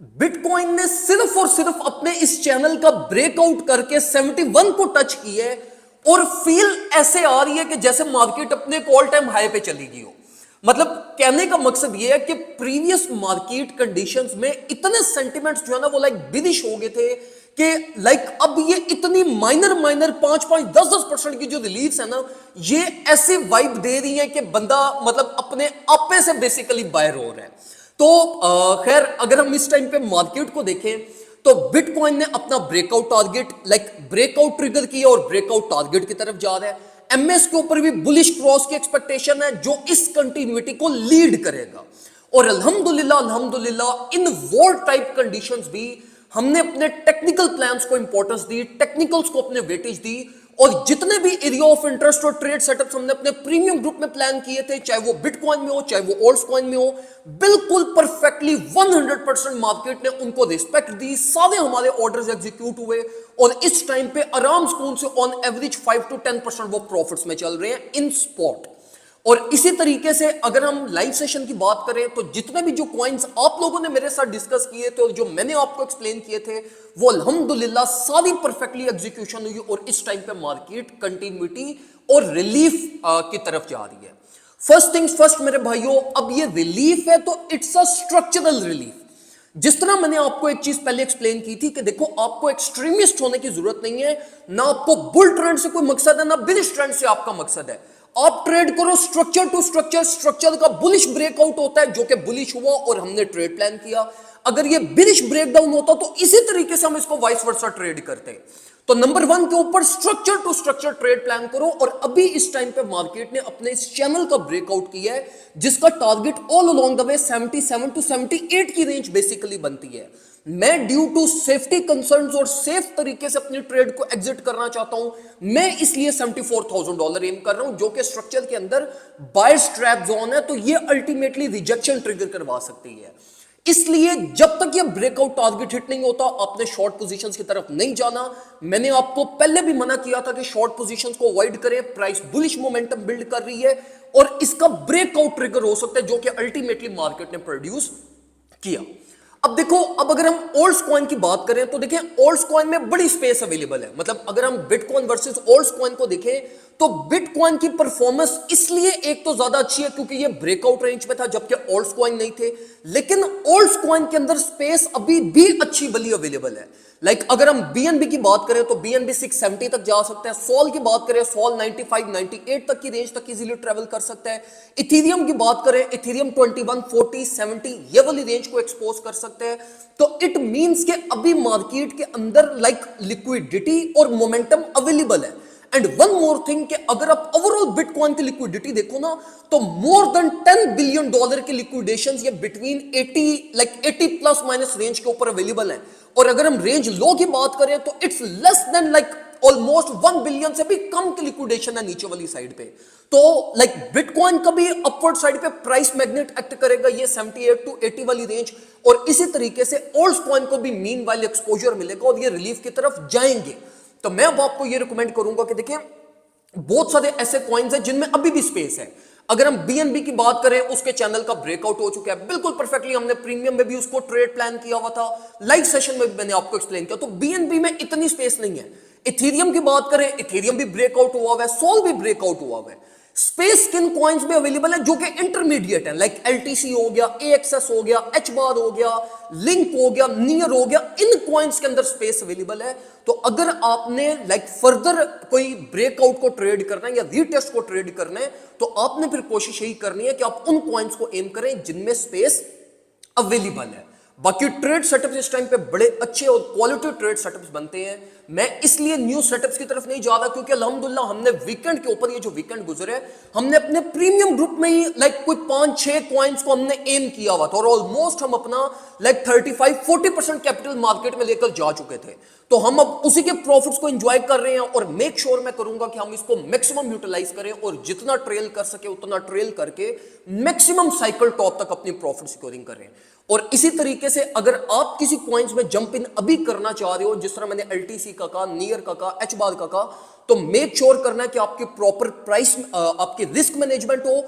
Bitcoin ने सिर्फ और सिर्फ अपने इस चैनल का ब्रेकआउट करके 71 को टच किया है और फील ऐसे आ रही है कि जैसे मार्केट अपने ऑल टाइम हाई पे चली गई हो। मतलब कहने का मकसद यह है कि प्रीवियस मार्केट कंडीशंस में इतने सेंटिमेंट्स जो है ना वो लाइक बिरिश हो गए थे कि लाइक अब ये इतनी माइनर माइनर 5-5 10-10% की जो रिलीफ्स है ना ये ऐसी वाइब दे रही है कि बंदा मतलब अपने आपे से बेसिकली बायर हो रहा है। तो खैर अगर हम इस टाइम पे मार्केट को देखें तो बिटकॉइन ने अपना ब्रेकआउट टारगेट ब्रेकआउट ट्रिगर किया और ब्रेकआउट टारगेट की तरफ जा रहा है। एमएस के ऊपर भी बुलिश क्रॉस की एक्सपेक्टेशन है जो इस कंटिन्यूटी को लीड करेगा और अल्हम्दुलिल्लाह इन वॉर टाइप कंडीशंस भी हमने अपने टेक्निकल प्लान्स को इंपॉर्टेंस दी, टेक्निकल्स को अपने वेटेज दी और जितने भी एरिया ऑफ इंटरेस्ट और ट्रेड सेटअप्स हमने अपने प्रीमियम ग्रुप में प्लान किए थे, चाहे वो बिटकॉइन में हो चाहे वो ऑल्ट्स कॉइन में हो, बिल्कुल परफेक्टली 100% मार्केट ने उनको रिस्पेक्ट दी। सारे हमारे ऑर्डर्स एग्जीक्यूट हुए और इस टाइम पे आराम स्कूल से ऑन एवरेज 5 to 10% वो प्रॉफिट्स में चल रहे हैं इन स्पॉट। और इसी तरीके से अगर हम लाइव सेशन की बात करें तो जितने भी जो कॉइन्स आप लोगों ने मेरे साथ डिस्कस किए थे और जो मैंने आपको एक्सप्लेन किए थे वो अल्हम्दुलिल्लाह सारी परफेक्टली एग्जीक्यूशन हुई और इस टाइम पे मार्केट कंटिन्यूटी और रिलीफ की तरफ जा रही है। फर्स्ट थिंग्स फर्स्ट मेरे भाइयों, अब ये रिलीफ है तो इट्स अ स्ट्रक्चरल रिलीफ। जिस तरह मैंने आपको एक चीज पहले एक्सप्लेन की थी कि देखो आपको एक्सट्रीमिस्ट होने की जरूरत नहीं है, ना आपको बुल ट्रेंड से कोई मकसद है ना बिलिश ट्रेंड से आपका मकसद है। आप ट्रेड करो स्ट्रक्चर टू स्ट्रक्चर। स्ट्रक्चर का बुलिश ब्रेकआउट होता है जो कि बुलिश हुआ और हमने ट्रेड प्लान किया। अगर ये बिलिश ब्रेकडाउन होता तो इसी तरीके से हम इसको वाइस वर्सा ट्रेड करते। तो नंबर 1 के ऊपर structure to structure trade plan करो और अभी इस टाइम पे मार्केट ने अपने इस चैनल का ब्रेकआउट किया है जिसका target all along the way 77 to 78 की रेंज बेसिकली बनती है। मैं ड्यू टू सेफ्टी कंसर्न्स और सेफ तरीके से अपनी ट्रेड को एग्जिट करना चाहता हूं, मैं इसलिए $74,000 एम कर रहा हूं जो कि स्ट्रक्चर के अंदर बायर्स ट्रैप जोन है। तो ये अल्टीमेटली रिजेक्शन ट्रिगर करवा सकती है। इसलिए जब तक ये ब्रेकआउट टारगेट हिट नहीं होता आपने शॉर्ट पोजीशंस की तरफ नहीं जाना। मैंने आपको पहले भी मना किया था कि शॉर्ट पोजीशंस को अवॉइड करें। प्राइस बुलिश मोमेंटम बिल्ड कर रही है और इसका ब्रेकआउट ट्रिगर हो सकता है जो कि अल्टीमेटली मार्केट ने प्रोड्यूस किया। अब देखो, अब अगर हम ऑल्ट्स कॉइन की बात करें तो देखें ऑल्ट्स कॉइन में बड़ी स्पेस अवेलेबल है। मतलब अगर हम बिटकॉइन वर्सेस ऑल्ट्स कॉइन को देखें तो बिटकॉइन की परफॉर्मेंस इसलिए एक तो ज्यादा अच्छी है क्योंकि ये ब्रेकआउट रेंज में था जबकि ऑल्ट्स कॉइन नहीं थे। लेकिन ऑल्ट्स कॉइन के अंदर स्पेस अभी भी अच्छी बली अवेलेबल है। लाइक अगर हम बीएनबी की बात करें तो बीएनबी 670 तक जा सकता है। सोल की बात करें सोल 95-98 तक की रेंज तक इजीली ट्रेवल कर सकता है। इथेरियम की बात करें इथेरियम 21-40-70 ये वाली रेंज को एक्सपोज कर सकते हैं। तो इट मींस कि अभी मार्केट के अंदर लाइक लिक्विडिटी और मोमेंटम अवेलेबल है। एंड वन मोर थिंग कि अगर आप ओवरऑल बिटकॉइन की लिक्विडिटी देखो ना तो मोर देन $10 बिलियन की लिक्विडेशन ये बिटवीन 80 प्लस माइनस रेंज के ऊपर अवेलेबल है। और अगर हम रेंज लो की बात करें तो it's less than like almost 1 billion से भी कम की लिक्विडेशन है नीचे वाली साइड पे। तो लाइक बिटकॉइन का भी अपवर्ड साइड पे प्राइस मैग्नेट एक्ट करेगा ये 78 to 80 वाली रेंज और इसी तरीके से ऑल्ट्स कॉइन को भी मीन वाइल एक्सपोजर मिलेगा और ये रिलीफ की तरफ जाएंगे। तो मैं अब आपको ये रिकमेंड करूंगा कि देखिए बहुत सारे ऐसे कॉइन्स हैं जिनमें अभी भी स्पेस है। अगर हम बीएनबी की बात करें उसके चैनल का ब्रेकआउट हो चुका है बिल्कुल परफेक्टली। हमने प्रीमियम में भी उसको ट्रेड प्लान किया हुआ था, लाइव सेशन में भी मैंने आपको एक्सप्लेन किया। तो बीएनबी में इतनी स्पेस नहीं है। इथेरियम की बात करें इथेरियम भी ब्रेकआउट हुआ है, सोल भी ब्रेकआउट हुआ है। स्पेस किन कॉइन्स में अवेलेबल है जो कि इंटरमीडिएट है, लाइक एलटीसी हो गया, एएक्सएस हो गया, एच बार हो गया, लिंक हो गया, नियर हो गया, इन कॉइन्स के अंदर स्पेस अवेलेबल है। तो अगर आपने लाइक फर्दर कोई ब्रेकआउट को ट्रेड करना है या रीटेस्ट को ट्रेड करना है तो आपने फिर कोशिश यही करनी है कि आप उन कॉइन्स को एम करें जिनमें स्पेस अवेलेबल है। बाकी ट्रेड सेटअप्स इस टाइम पे बड़े अच्छे और क्वालिटी ट्रेड सेटअप्स बनते हैं। मैं इसलिए न्यू सेटअप्स की तरफ नहीं जा रहा क्योंकि अल्हम्दुलिल्लाह हमने वीकेंड के ऊपर ये जो वीकेंड गुजरे हमने अपने प्रीमियम ग्रुप में ही लाइक कोई 5-6 कॉइन्स को हमने एम किया हुआ था और ऑलमोस्ट हम अपना लाइक 35-40% कैपिटल मार्केट में लेकर जा चुके थे। तो हम अब उसी के प्रॉफिट्स को एंजॉय कर रहे हैं और मेक श्योर मैं करूंगा कि हम इसको मैक्सिमम यूटिलाइज करें और जितना ट्रेल कर सके उतना ट्रेल करके मैक्सिमम साइकिल टॉप तक अपनी प्रॉफिट सिक्योरिंग करें। और इसी तरीके से अगर आप किसी कॉइन्स में जंप इन अभी करना चाह रहे हो जिस तरह मैंने एलटीसी का कहा, नियर का कहा, एच बार का कहा, तो मेक श्योर करना है कि आपकी प्रॉपर प्राइस आपकी रिस्क मैनेजमेंट हो